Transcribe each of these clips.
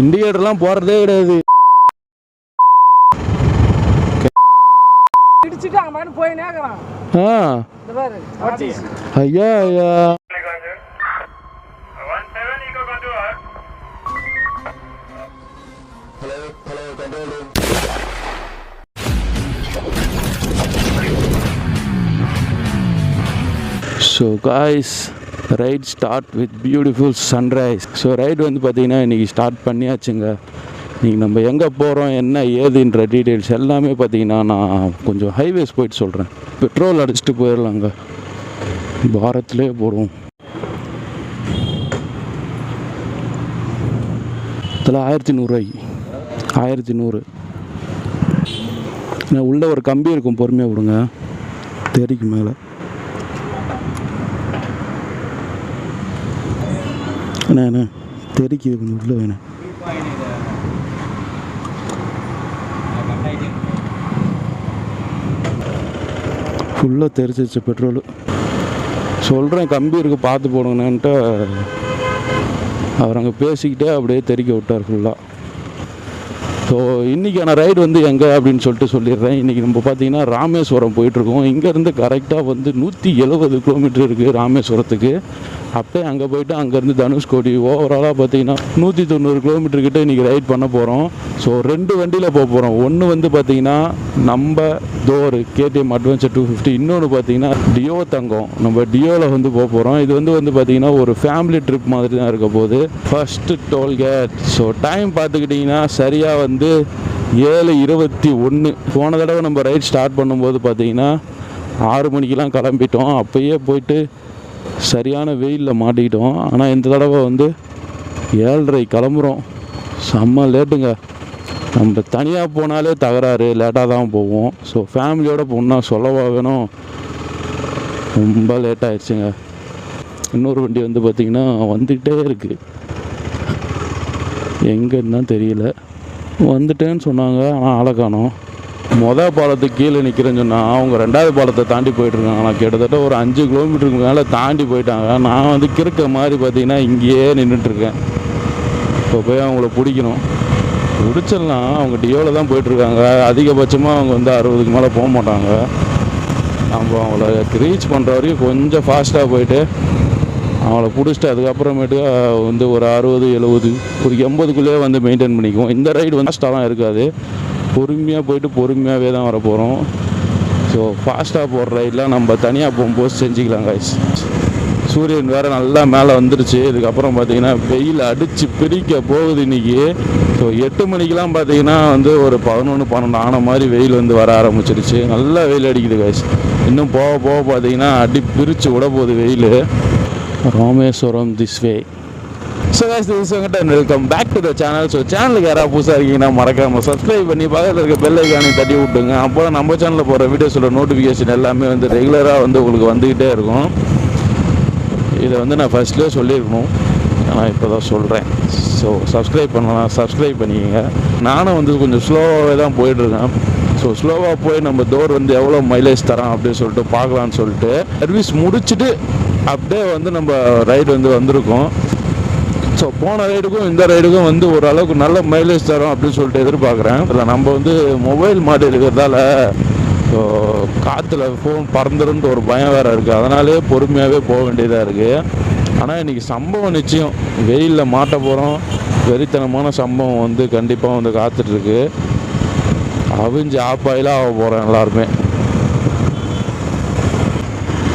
இண்டிகேட்டர்லாம் போகிறதே கிடையாது. ஐயா ஐயா so guys, ride start with beautiful sunrise. So right வந்து பார்த்திங்கன்னா இன்றைக்கி ஸ்டார்ட் பண்ணியாச்சுங்க. இன்றைக்கி நம்ம எங்கே போகிறோம் என்ன ஏதுன்ற டீட்டெயில்ஸ் எல்லாமே பார்த்திங்கன்னா நான் கொஞ்சம் ஹைவேஸ் போயிட்டு சொல்கிறேன். பெட்ரோல் அடிச்சுட்டு போயிடலாங்க, பாரத்லேயே போடுவோம். இதில் 1100 1100 உள்ளே ஒரு கம்பி இருக்கும், பொறுமையாக விடுங்க, தெரிக்கு மேலே. அண்ணா தெரிக்குது கொஞ்சம் உள்ளே வேணும். ஃபுல்லாக தெரிச்சிருச்சு பெட்ரோலு. சொல்கிறேன் கம்பி இருக்குது பார்த்து போடுங்கண்ணன்ட்டு அவர் அங்கே பேசிக்கிட்டே அப்படியே தெரிக்க விட்டார் ஃபுல்லாக. ஸோ இன்றைக்கான ரைடு வந்து எங்கே அப்படின்னு சொல்லிடுறேன். இன்றைக்கி நம்ம பார்த்திங்கன்னா ராமேஸ்வரம் போயிட்டுருக்கோம். இங்கேருந்து கரெக்டாக வந்து 170 கிலோமீட்டர் இருக்குது ராமேஸ்வரத்துக்கு. அப்படியே அங்கே போய்ட்டு அங்கேருந்து தனுஷ்கோடி ஓவராலாக பார்த்திங்கன்னா 190 கிலோமீட்டர்கிட்ட இன்றைக்கி ரைட் பண்ண போகிறோம். ஸோ 2 வண்டியில் போக போகிறோம். ஒன்று வந்து பார்த்திங்கன்னா நம்ம ஒரு KTM அட்வென்ச்சர் 250, இன்னொன்று பார்த்திங்கன்னா டியோ தங்கம், நம்ம டியோவில் வந்து போக போகிறோம். இது வந்து பார்த்திங்கன்னா ஒரு ஃபேமிலி ட்ரிப் மாதிரி தான் இருக்க போகுது. First tollgate. ஸோ டைம் பார்த்துக்கிட்டிங்கன்னா சரியாக வந்து 7:21. போன தடவை நம்ம ரைட் ஸ்டார்ட் பண்ணும்போது பார்த்திங்கன்னா 6 மணிக்கெலாம் கிளம்பிட்டோம். அப்போயே போயிட்டு சரியான வெயிலில் மாட்டிக்கிட்டோம். ஆனால் இந்த தடவை வந்து 7:30 கிளம்புறோம். செம்ம லேட்டுங்க. நம்ம தனியாக போனாலே தகராறு, லேட்டாக தான் போவோம். ஸோ ஃபேமிலியோடு போனால் சொல்லவா வேணும், ரொம்ப லேட் ஆகிடுச்சுங்க. இன்னொரு வண்டி வந்து பார்த்திங்கன்னா வந்துக்கிட்டே இருக்குது, எங்கன்னு தான் தெரியல. வந்துட்டேன்னு சொன்னாங்க, ஆனால் ஆளை காணோம். பாலத்துக்கு கீழே நிற்கிறேன்னு சொன்னால் அவங்க 2வது பாலத்தை தாண்டி போயிட்டுருக்காங்க. நான் கிட்டத்தட்ட ஒரு 5 கிலோமீட்டருக்கு மேலே தாண்டி போயிட்டாங்க. நான் வந்து கிறுக்க மாதிரி பார்த்திங்கன்னா இங்கேயே நின்றுட்டுருக்கேன். இப்போ போய் அவங்கள பிடிக்கணும். பிடிச்சிடலாம், அவங்க டியோவில் தான் போயிட்டுருக்காங்க. அதிகபட்சமாக அவங்க வந்து 60க்கு மேலே போக மாட்டாங்க. நம்ம அவங்கள ரீச் பண்ணுற வரைக்கும் கொஞ்சம் ஃபாஸ்ட்டாக போயிட்டு அவங்கள பிடிச்சிட்டு அதுக்கப்புறமேட்டு வந்து ஒரு 60, 70, ஒரு 80க்குள்ளேயே வந்து மெயின்டைன் பண்ணிக்குவோம். இந்த ரைடு வந்து ஃபாஸ்ட்டாலாம் இருக்காது, பொறுமையாக போயிட்டு பொறுமையாகவே தான் வர போகிறோம். ஸோ ஃபாஸ்ட்டாக போகிற ரைடெலாம் நம்ம தனியாக போகும்போது செஞ்சுக்கலாம் காய்ஸ். சூரியன் வேறு நல்லா மேலே வந்துருச்சு. இதுக்கப்புறம் பார்த்திங்கன்னா வெயில் அடித்து பிரிக்க போகுது இன்றைக்கி. ஸோ 8 மணிக்கெலாம் பார்த்திங்கன்னா வந்து ஒரு 11, 12 ஆன மாதிரி வெயில் வந்து வர ஆரம்பிச்சிருச்சு. நல்லா வெயில் அடிக்குது காய்ஸ். இன்னும் போக போக பார்த்திங்கன்னா அடி பிரித்து விட போகுது வெயில். Rameswaram this way. So guys, this is Venkat and welcome back to the channel. So சேனலுக்கு யாராவது புதுசாக இருக்கீங்கன்னா மறக்காமல் சப்ஸ்கிரைப் பண்ணி பக்கத்தில் இருக்க பெல் ஐக்கானை தட்டி விட்டுங்க. அப்போ நம்ம சேனலில் போகிற வீடியோஸோட நோட்டிஃபிகேஷன் எல்லாமே வந்து ரெகுலராக வந்து உங்களுக்கு வந்துக்கிட்டே இருக்கும். இதை வந்து நான் ஃபஸ்ட்லேயே சொல்லியிருக்கணும், நான் இப்போ தான் சொல்கிறேன். ஸோ சப்ஸ்கிரைப் பண்ணலாம், சப்ஸ்கிரைப் பண்ணிக்கோங்க. நானும் வந்து கொஞ்சம் ஸ்லோவாகவே தான் போயிட்டுருக்கேன். ஸோ ஸ்லோவாக போய் நம்ம டோர் வந்து எவ்வளோ மைலேஜ் தரோம் அப்படின்னு சொல்லிட்டு பார்க்கலான்னு சொல்லிட்டு சர்வீஸ் முடிச்சுட்டு அப்படியே வந்து நம்ம ரைடு வந்து வந்திருக்கோம். ஸோ போன ரைடுக்கும் இந்த ரைடுக்கும் வந்து ஓரளவுக்கு நல்ல மைலேஜ் தரும் அப்படின்னு சொல்லிட்டு எதிர்பார்க்குறேன். இல்லை நம்ம வந்து மொபைல் மாட்டி இருக்கிறதால ஸோ காற்றுல ஃபோன் பறந்துருன்ட்டு ஒரு பயம் வேறு இருக்குது. அதனாலே பொறுமையாகவே போக வேண்டியதாக இருக்குது. ஆனால் இன்றைக்கி சம்பவம் நிச்சயம், வெயிலில் மாட்ட போகிறோம். வெறித்தனமான சம்பவம் வந்து கண்டிப்பாக வந்து காத்துட்ருக்கு. அவிஞ்சு ஆப்பாயிலாக ஆக போகிறோம் எல்லாருமே.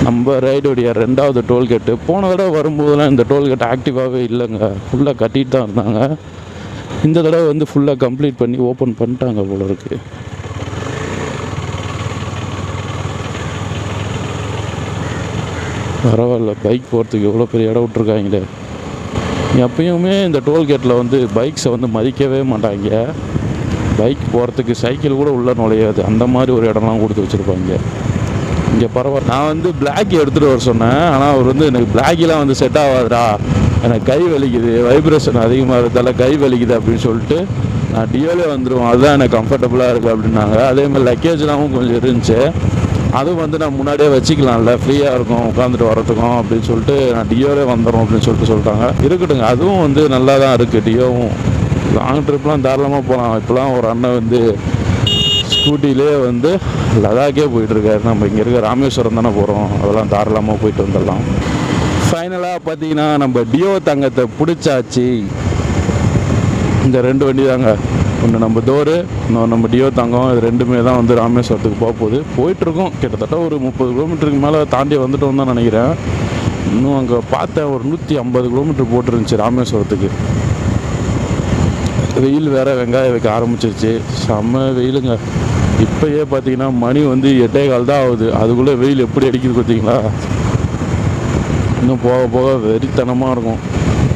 நம்ம ரைடுடைய 2வது டோல்கேட்டு. போன தடவை வரும்போதெல்லாம் இந்த டோல்கேட் ஆக்டிவாகவே இல்லைங்க, ஃபுல்லாக கட்டிகிட்டு தான் இருந்தாங்க. இந்த தடவை வந்து ஃபுல்லாக கம்ப்ளீட் பண்ணி ஓப்பன் பண்ணிட்டாங்க போல இருக்குது. பரவாயில்ல, பைக் போகிறதுக்கு எவ்வளோ பெரிய இடம் விட்ருக்காங்களே. எப்பயுமே இந்த டோல்கேட்டில் வந்து பைக்ஸை வந்து மதிக்கவே மாட்டாங்க. பைக் போகிறதுக்கு சைக்கிள் கூட உள்ளே நுழையாது, அந்த மாதிரி ஒரு இடம்லாம் கொடுத்து வச்சுருப்பாங்க. இங்கே பரவாயில்ல. நான் வந்து பிளாக்கி எடுத்துகிட்டு வர சொன்னேன், ஆனால் அவர் வந்து எனக்கு பிளாக்கிலாம் வந்து செட் ஆகாதுடா, எனக்கு கை வலிக்குது, வைப்ரேஷன் அதிகமாக இருக்கிறதால கை வலிக்குது அப்படின்னு சொல்லிட்டு நான் டியோலே வந்துடுவோம், அதுதான் எனக்கு கம்ஃபர்டபுளாக இருக்குது அப்படின்னாங்க. அதேமாதிரி லக்கேஜ்லாம் கொஞ்சம் இருந்துச்சு, அதுவும் வந்து நான் முன்னாடியே வச்சுக்கலாம்ல, ஃப்ரீயாக இருக்கும் உட்காந்துட்டு வரத்துக்கும் அப்படின்னு சொல்லிட்டு நான் டியோலே வந்துடும் அப்படின்னு சொல்லிட்டாங்க. இருக்கட்டுங்க, அதுவும் வந்து நல்லா தான் இருக்குது டியோவும். லாங் ட்ரிப்லாம் தாராளமாக போகலாம். இப்போலாம் ஒரு அண்ணன் வந்து ஸ்கூட்டிலே வந்து லடாக்கே போயிட்டுருக்காரு. நம்ம இங்கே இருக்க ராமேஸ்வரம் தானே போகிறோம், அதெல்லாம் தாராளமாக போயிட்டு வந்துடலாம். ஃபைனலாக பார்த்தீங்கன்னா நம்ம டியோ தங்கத்தை பிடிச்சாச்சு. இந்த 2 வண்டி தாங்க, ஒன்று நம்ம டோரு, இன்னொன்று நம்ம டியோ தங்கம். இது 2மே தான் வந்து ராமேஸ்வரத்துக்கு போயிட்டுருக்கோம். கிட்டத்தட்ட ஒரு 30 கிலோமீட்டருக்கு மேலே தாண்டி வந்துட்டோம் தான் நினைக்கிறேன். இன்னும் அங்கே பார்த்தேன் ஒரு 150 கிலோமீட்டர் போட்டுருந்துச்சு ராமேஸ்வரத்துக்கு. வெயில் வேறு வெங்காயம் வைக்க ஆரம்பிச்சிருச்சு, செம்ம வெயிலுங்க. இப்போயே பார்த்தீங்கன்னா மணி வந்து 8:15 தான் ஆகுது, அதுக்குள்ளே வெயில் எப்படி அடிக்குது பார்த்தீங்களா. இன்னும் போக போக வெறித்தனமாக இருக்கும்.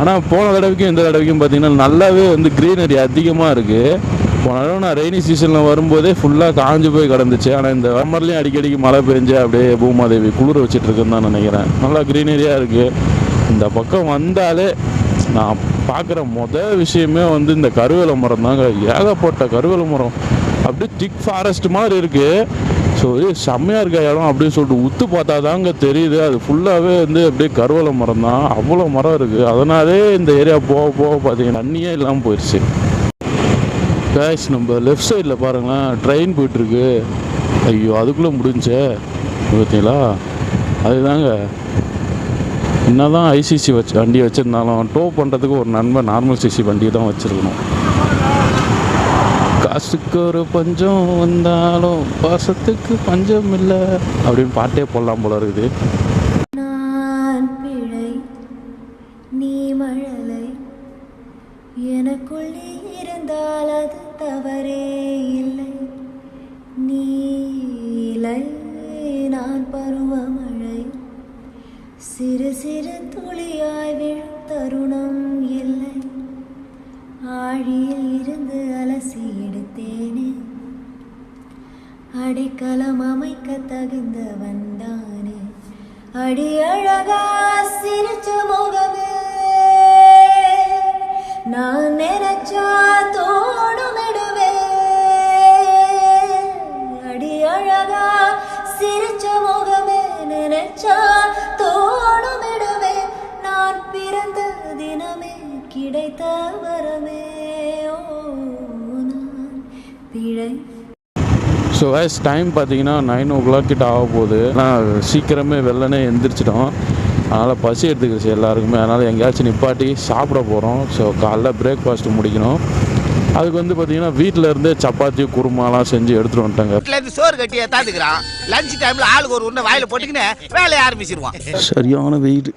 ஆனால் போன தடவைக்கும் இந்த தடவைக்கும் பார்த்தீங்கன்னா நல்லாவே வந்து க்ரீனரி அதிகமாக இருக்குது. போன தடவை நான் ரெய்னி சீசனில் வரும்போதே ஃபுல்லாக காஞ்சு போய் கிடந்துச்சு. ஆனால் இந்த சம்மர்லேயும் அடிக்கடிக்கு மழை பெஞ்சு அப்படியே பூமாதேவி குளிர வச்சிட்ருக்குன்னு தான் நினைக்கிறேன். நல்லா க்ரீனரியாக இருக்குது. இந்த பக்கம் வந்தாலே நான் பார்க்குற விஷயமே வந்து இந்த கருவேல மரம் தாங்க. ஏகப்பட்ட கருவேல மரம், அப்படியே திக் ஃபாரஸ்ட் மாதிரி இருக்குது. ஸோ செம்மையாக இருக்க இடம் அப்படின்னு சொல்லிட்டு உத்து பார்த்தா தாங்க தெரியுது, அது ஃபுல்லாகவே வந்து அப்படியே கருவேல மரம் தான். அவ்வளோ மரம் இருக்குது. அதனாலே இந்த ஏரியா போக போக பார்த்தீங்கன்னா தண்ணியே இல்லாமல் போயிடுச்சு. கேஷ் நம்ம லெஃப்ட் சைடில் பாருங்களேன், ட்ரெயின் போயிட்டுருக்கு. ஐயோ, அதுக்குள்ளே முடிஞ்சே பார்த்தீங்களா. அதுதாங்க, என்ன தான் ஐசிசி வண்டி வச்சுருந்தாலும் டோ பண்ணுறதுக்கு ஒரு நண்பன் நார்மல் சிசி வண்டி தான் வச்சுருக்கணும். காசுக்கு ஒரு பஞ்சம் வந்தாலும் பாசத்துக்கு பஞ்சம் இல்லை அப்படின்னு பாட்டே போடலாம் போல இருக்குது. நான் பிழை நீ மழலை எனக்குள்ளே இருந்தால் அது தவறே இல்லை. நீலை நான் பருவமழை சிறு சிறு துளியாய் விழும் தருணம் இல்லை. ஆழியில் இருந்து அலசி எடுத்தேனே, அடைக்கலம் அமைக்க தகுந்தவன் தானே. அடி அழகா சிரிச்ச முகமே, நான் நினைச்சா தோணுமிடுவே. அடி அழகா சிரிச்ச முகமே, நினைச்சா தோணுமிடுவே. நான் பிறந்த தினமே கிடைத்த வரமே, ஓ நான் பிழை. ஸோ வைஸ் டைம் பார்த்தீங்கன்னா 9 o'clock கிட்ட ஆக போகுது. ஆனால் சீக்கிரமே வெள்ளனே எந்திரிச்சிட்டோம். அதனால் பசி எடுத்துக்கிச்சு எல்லாருக்குமே. அதனால் எங்கேயாச்சும் நிப்பாட்டி சாப்பிட போகிறோம். ஸோ காலைல பிரேக்ஃபாஸ்ட் முடிக்கணும். அதுக்கு வந்து பார்த்தீங்கன்னா வீட்டில் இருந்தே சப்பாத்தி குருமாலாம் செஞ்சு எடுத்துகிட்டு வந்துட்டாங்க. சோறு கட்டி ஏத்தாந்துக்கிறான். லஞ்ச் டைமில் ஆளுக்கு ஒரு உருண்டை வாயில் போட்டுக்கின்னு வேலையை ஆரம்பிச்சிருவான். சரியான வெயில்.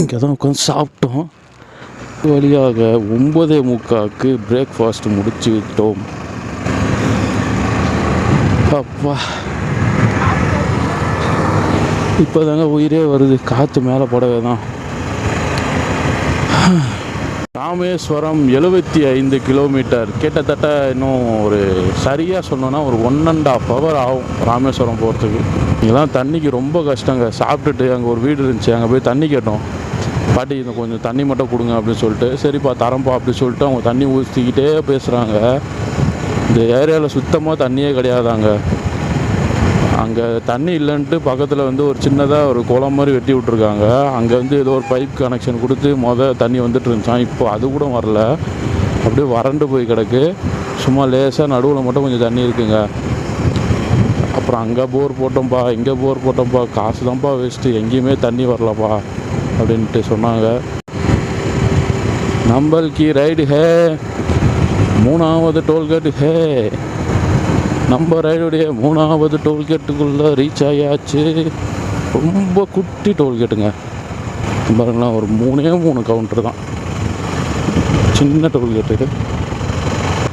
இங்கே தான் உட்காந்து சாப்பிட்டோம். வழியாக 9:45க்கு பிரேக்ஃபாஸ்ட் முடிச்சு விட்டோம். அப்பா, இப்போ தாங்க உயிரே வருது. காற்று மேலே படவே தான். ராமேஸ்வரம் 75 கிலோமீட்டர். கிட்டத்தட்ட இன்னும் ஒரு சரியாக சொன்னோன்னா ஒரு 1.5 hour ஆகும் ராமேஸ்வரம் போகிறதுக்கு. இங்கெல்லாம் தண்ணிக்கு ரொம்ப கஷ்டங்க. சாப்பிட்டுட்டு அங்கே ஒரு வீடு இருந்துச்சு, அங்கே போய் தண்ணி கேட்டோம். பாட்டி இந்த கொஞ்சம் தண்ணி மட்டும் கொடுங்க அப்படின்னு சொல்லிட்டு, சரிப்பா தரம்பா அப்படின்னு சொல்லிட்டு அவங்க தண்ணி ஊற்றிக்கிட்டே பேசுகிறாங்க. இந்த ஏரியாவில் சுத்தமாக தண்ணியே கிடையாதாங்க. அங்கே தண்ணி இல்லைன்ட்டு பக்கத்தில் வந்து ஒரு சின்னதாக ஒரு குளம் மாதிரி வெட்டி விட்ருக்காங்க. அங்கே வந்து ஏதோ ஒரு பைப் கனெக்ஷன் கொடுத்து தண்ணி வந்துட்டு இருந்துச்சான். இப்போ அது கூட வரல, அப்படியே வறண்டு போய் கிடக்கு. சும்மா லேசாக நடுவில் மட்டும் கொஞ்சம் தண்ணி இருக்குங்க. அப்புறம் அங்கே போர் போட்டோம்ப்பா, இங்கே போர் போட்டோம்ப்பா, காசு தான்ப்பா வேஸ்ட்டு, எங்கேயுமே தண்ணி வரலப்பா அப்படின்ட்டு சொன்னாங்க. நம்பல்கி ரைடு ஹே, 3வது டோல்கேட்டு ஹே. நம்ம ரைடுடைய 3வது டோல்கேட்டுக்குள்ளே ரீச் ஆகியாச்சு. ரொம்ப குட்டி டோல்கேட்டுங்க. பாருங்களா, ஒரு 3 கவுண்டர் தான், சின்ன டோல்கேட்டு.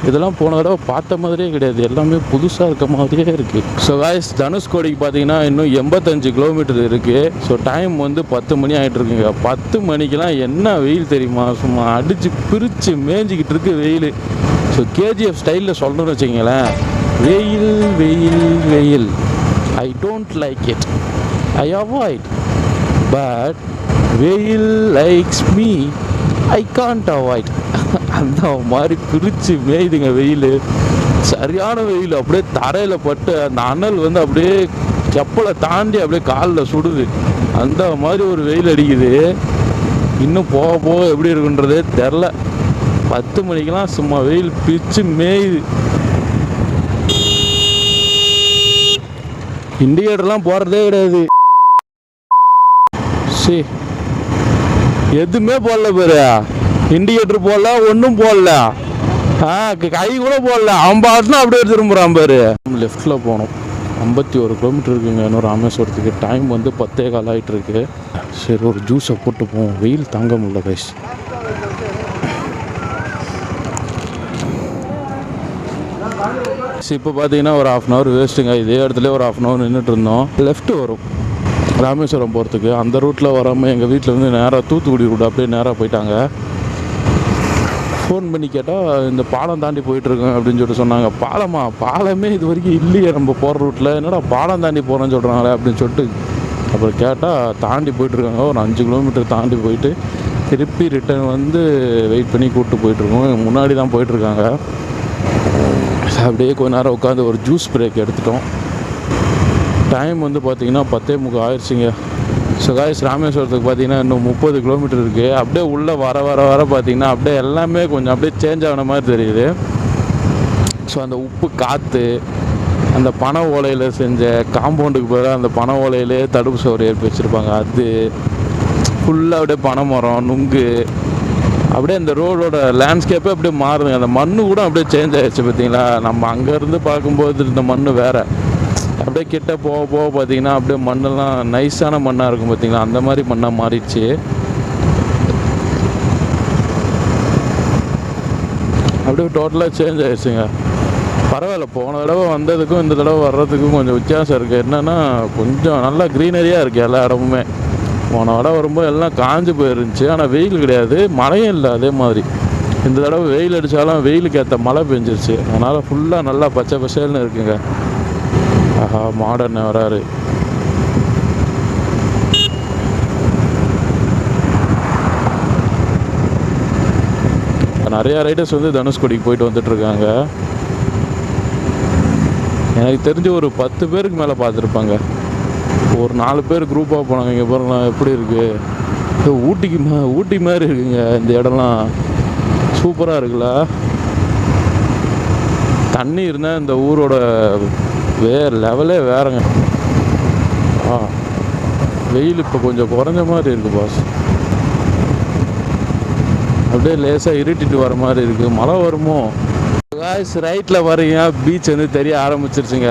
இதெல்லாம் போன தடவை பார்த்த மாதிரியே கிடையாது, எல்லாமே புதுசாக இருக்க மாதிரியே இருக்குது. ஸோ காய்ஸ், தனுஷ்கோடிக்கு பார்த்தீங்கன்னா இன்னும் 85 கிலோமீட்டர் இருக்குது. ஸோ டைம் வந்து 10 மணி ஆகிட்டு இருக்குங்க. 10 மணிக்கெலாம் என்ன வெயில் தெரியுமா, சும்மா அடித்து பிரித்து மேய்ஞ்சிக்கிட்டு இருக்கு வெயில். ஸோ கேஜிஎஃப் ஸ்டைலில் சொல்லணும்னு வச்சுக்கிங்களேன், வெயில் வெயில் வெயில். I don't like it, I avoid. But வெயில் likes me, I can't avoid. அந்த மாதிரி பிரித்து மேய்துங்க வெயில். சரியான வெயில். அப்படியே தரையில் பட்டு அந்த அனல் வந்து அப்படியே செப்பலை தாண்டி அப்படியே காலில் சுடுது. அந்த மாதிரி ஒரு வெயில் அடிக்குது. இன்னும் போக போக எப்படி இருக்குன்றதே தெரில. 10 மணிக்கெல்லாம் சும்மா வெயில் பிச்சு மேயுது. இண்டிகேட்டர்லாம் போடுறதே கிடையாது. சரி எதுவுமே போடல பேரு. இண்டிகேட்டர் போடல, ஒன்றும் போடல, கை கூட போடல. அவன் பாட்டுனா அப்படியே திரும்புகிறான் பேரு. லெஃப்டில் போகணும். 51 கிலோமீட்டர் இருக்குங்க இன்னும் ராமேஸ்வரத்துக்கு. டைம் வந்து 10:15 ஆகிட்டு இருக்கு. சரி ஒரு ஜூஸை போட்டு போவோம், வெயில் தாங்க முடியல கைஸ். இப்போ பார்த்தீங்கன்னா ஒரு 1/2 hour வேஸ்ட்டுங்க. இதே இடத்துல ஒரு 1/2 hour நின்றுட்டு இருந்தோம். லெஃப்ட் வரும் ராமேஸ்வரம் போகிறதுக்கு. அந்த ரூட்டில் வராமல் எங்கள் வீட்டில் வந்து நேராக தூத்துக்குடி ரூட் அப்படியே நேராக போயிட்டாங்க. ஃபோன் பண்ணி கேட்டால் இந்த பாலம் தாண்டி போயிட்டுருக்கோம் அப்படின்னு சொல்லிட்டு சொன்னாங்க. பாலமே இது வரைக்கும் இல்லையே நம்ம போகிற ரூட்டில், என்னடா பாலம் தாண்டி போகிறேன்னு சொல்கிறாங்களே அப்படின்னு சொல்லிட்டு அப்புறம் கேட்டால் தாண்டி போயிட்டுருக்காங்க. ஒரு 5 கிலோமீட்டர் தாண்டி போயிட்டு திருப்பி ரிட்டர்ன் வந்து வெயிட் பண்ணி கூப்பிட்டு போயிட்டுருக்கோம். முன்னாடி தான் போயிட்டுருக்காங்க. அப்படியே கொஞ்ச நேரம் உட்காந்து ஒரு ஜூஸ் பிரேக் எடுத்துட்டோம். டைம் வந்து பார்த்திங்கன்னா 10:45 ஆயிடுச்சுங்க. ஸோ காய்ஸ் ராமேஸ்வரத்துக்கு பார்த்திங்கன்னா இன்னும் 30 கிலோமீட்டர் இருக்குது. அப்படியே உள்ளே வர பார்த்திங்கன்னா அப்படியே எல்லாமே கொஞ்சம் அப்படியே சேஞ்ச் ஆன மாதிரி தெரியுது. ஸோ அந்த உப்பு காற்று, அந்த பனை ஓலையில் செஞ்ச காம்பவுண்டுக்கு பதிலாக அந்த பனை ஓலையிலே தடுப்பு சுவர் ஏற்பி வச்சுருப்பாங்க. அது ஃபுல்லாக அப்படியே பனை மரம், நுங்கு, அப்படியே அந்த ரோடோட லேண்ட்ஸ்கேப்பே அப்படியே மாறுதுங்க. அந்த மண்ணு கூட அப்படியே சேஞ்ச் ஆகிடுச்சு பார்த்தீங்களா. நம்ம அங்கேருந்து பார்க்கும்போது இந்த மண் வேறு, அப்படியே கிட்ட போக பார்த்தீங்கன்னா அப்படியே மண்ணெல்லாம் நைஸான மண்ணாக இருக்கும் பார்த்தீங்களா, அந்த மாதிரி மண்ணாக மாறிடுச்சு. அப்படியே டோட்டலாக சேஞ்ச் ஆகிடுச்சுங்க. பரவாயில்ல, போன தடவை வந்ததுக்கும் இந்த தடவை வர்றதுக்கும் கொஞ்சம் வித்தியாசம் இருக்குது. என்னென்னா கொஞ்சம் நல்லா க்ரீனரியாக இருக்குது எல்லா இடமுமே. போன தடவை வரும்போது எல்லாம் காஞ்சு போயிருந்துச்சு, ஆனால் வெயில் கிடையாது, மழையும் இல்லை. அதே மாதிரி இந்த தடவை வெயில் அடித்தாலும் வெயிலுக்கு ஏற்ற மழை பெஞ்சிருச்சு. அதனால் ஃபுல்லாக நல்லா பச்சை பசேல்னு இருக்குங்க. ஆஹா, மாடர்ன் வராரு. நிறையா ரைடர்ஸ் வந்து தனுஷ்கோடிக்கு போயிட்டு வந்துட்டுருக்காங்க. எனக்கு தெரிஞ்சு ஒரு 10 பேருக்கு மேலே பார்த்துருப்பாங்க. ஒரு 4 பேர் குரூப்பாக போனாங்க. இங்கே பாருங்களேன் எப்படி இருக்குது, ஊட்டி மாதிரி இருக்குங்க. இந்த இடம்லாம் சூப்பராக இருக்குல்ல. தண்ணி இருந்தால் இந்த ஊரோட லெவலே வேறங்க. வெயில் இப்போ கொஞ்சம் குறைஞ்ச மாதிரி இருக்குது பாஸ். அப்படியே லேசாக இருட்டிட்டு வர மாதிரி இருக்குது. மழை வருமோ காய்ஸ். ரைட்டில் வரீங்க, பீச் வந்து தெரிய ஆரம்பிச்சிருச்சுங்க.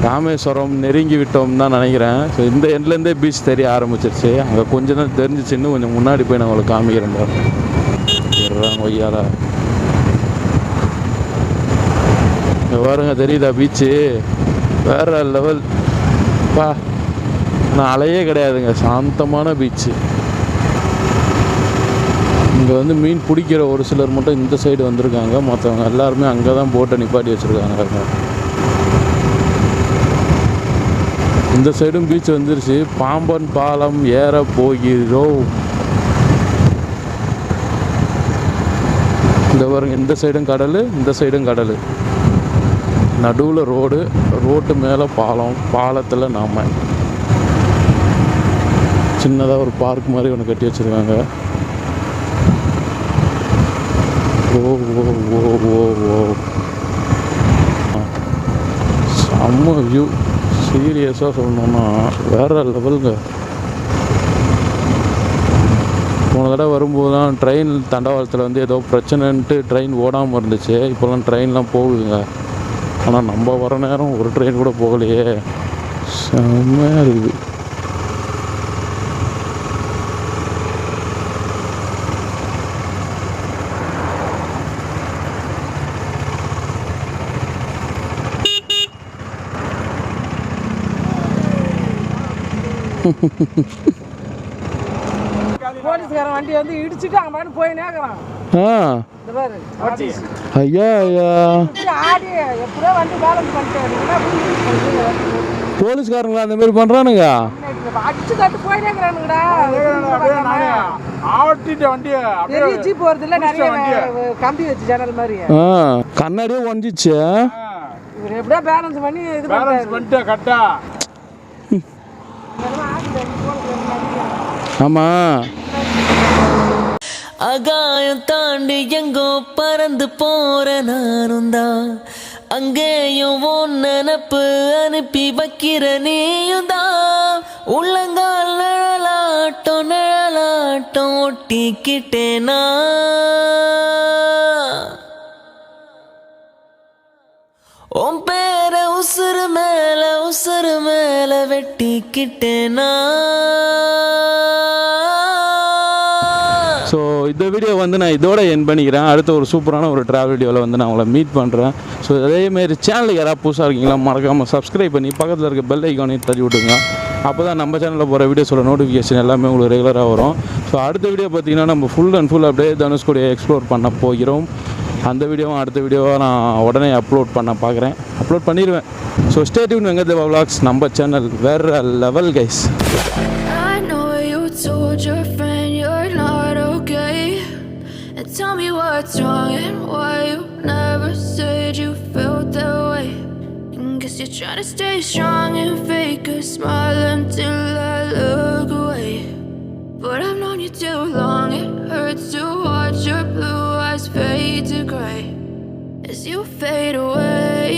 ராமேஸ்வரம் நெருங்கி விட்டோம் தான் நினைக்கிறேன். ஸோ இந்த எண்ட்லேருந்தே பீச் தெரிய ஆரம்பிச்சிருச்சு. அங்கே கொஞ்சம் தான் தெரிஞ்சிச்சு. இன்னும் கொஞ்சம் முன்னாடி போய் நான் உங்களுக்கு காமிக்கிறேன் ஒய்யால. இங்கே பாருங்க, தெரியுதா பீச்சு, வேற லெவல் பா. நான் அலையே கிடையாதுங்க, சாந்தமான பீச்சு. இங்கே வந்து மீன் பிடிக்கிற ஒரு சிலர் மட்டும் இந்த சைடு வந்திருக்காங்க. மற்றவங்க எல்லாருமே அங்கே தான் போட்டை நிப்பாட்டி வச்சுருக்காங்க. இந்த சைடும் பீச் வந்துருச்சு. பாம்பன் பாலம் ஏற போகிறோம். இந்த பாருங்க, இந்த சைடும் கடல், இந்த சைடும் கடல், நடுவில் ரோட்டு மேலே பாலம், பாலத்தில் நாம சின்னதாக ஒரு பார்க் மாதிரி ஒன்று கட்டி வச்சுருக்காங்க. ஓ ஓ ஓ ஓ ஓ செம்ம வியூ. சீரியஸாக சொல்லணுன்னா வேறு லெவலுங்க. போன தடவை வரும்போது தான் ட்ரெயின் தண்டவாளத்தில் வந்து ஏதோ பிரச்சனைன்ட்டு ட்ரெயின் ஓடாமல் இருந்துச்சு. இப்போலாம் ட்ரெயின்லாம் போகுதுங்க. ஆனால் நம்ம வர நேரம் ஒரு ட்ரெயின் கூட போகலையே. செம்மையாக இருக்குது. போலீஸ்காரன் வண்டி வந்து இடிச்சுட்டு அங்க மாதிரி போய் நேக்குறான். ஐயா ஐயா, எப்படியோ வண்டி பேலன்ஸ் பண்ணிட்டு போலீஸ்காரங்களா அந்த மாதிரி பண்றானுங்க. அடிச்சு கட்டு போய் நேக்குறானுங்கடா. பெரிய ஜீப் வருது இல்ல, நிறைய கம்பி வச்சு ஜன்னல் மாதிரி கண்ணாடியே ஒஞ்சிச்சு. இவர் எப்படியோ பேலன்ஸ் பண்ணி இது பண்ணிட்டு கரெக்டா. ஆமா, ஆகாயம் தாண்டி எங்கோ பறந்து போற நானும் தான் அங்கேயும் உன் நினப்பு அனுப்பி வைக்கிற நீயும் தான் உள்ளங்கால் நிழலாட்டம் ஒட்டிக்கிட்டேனா உன் பேர உசுறு மேல வெட்டிக்கிட்டேனா. ஸோ இந்த வீடியோ வந்து நான் இதோட என் பண்ணிக்கிறேன். அடுத்த ஒரு சூப்பரான ஒரு ட்ராவல் வீடியோவில் வந்து நான் உங்களை மீட் பண்ணுறேன். ஸோ அதேமாரி சேனலுக்கு யாராவது புதுசாக இருக்கீங்களா மறக்காமல் சப்ஸ்கிரைப் பண்ணி பக்கத்தில் இருக்க பெல் ஐக்கானையும் தட்டி விட்டுங்க. அப்போ தான் நம்ம சேனலில் போகிற வீடியோஸோட நோட்டிஃபிகேஷன் எல்லாமே உங்களுக்கு ரெகுலராக வரும். ஸோ அடுத்த வீடியோ பார்த்திங்கன்னா நம்ம ஃபுல் அண்ட் ஃபுல் அப்படியே தனுஷ்கோடியை எக்ஸ்ப்ளோர் பண்ண போகிறோம். அந்த வீடியோவும் அடுத்த வீடியோவை நான் உடனே அப்லோட் பண்ணிடுவேன். ஸோ ஸ்டே டியூன் வெங்க தேவா நம்ம சேனல் வேறு level guys. Tell me what's wrong and why you never said you felt that way. Guess you're trying to stay strong and fake a smile until I look away. But I've known you too long, it hurts to watch your blue eyes fade to gray as you fade away.